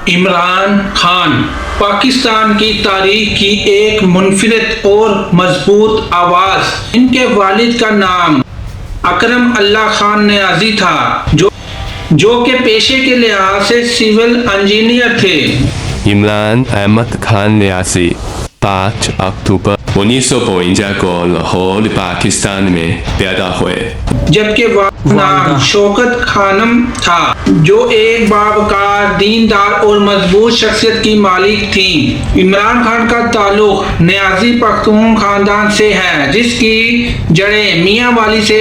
इमरान खान पाकिस्तान की तारीख की एक मुनफरिद और मजबूत आवाज़। इनके वालिद का नाम अकरम अल्लाह खान नियाजी था, जो कि पेशे के लिहाज से सिविल इंजीनियर थे। इमरान अहमद खान नियाजी 5 अक्टूबर 1952 को लाहौर पाकिस्तान में पैदा हुए, जबकि नाम शौकत खानम था, जो एक बावकार, दीनदार और मजबूत शख्सियत की मालिक थी। इमरान खान का ताल्लुक नियाजी पख्तून खानदान से है, जिसकी जड़ें मियाँ वाली से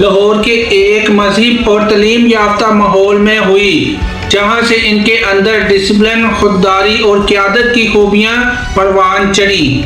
लाहौर के एक मजहब और तालीम याफ्ता माहौल में हुई, जहाँ से इनके अंदर डिसिप्लिन, खुददारी और क़यादत की खूबियाँ परवान चढ़ी।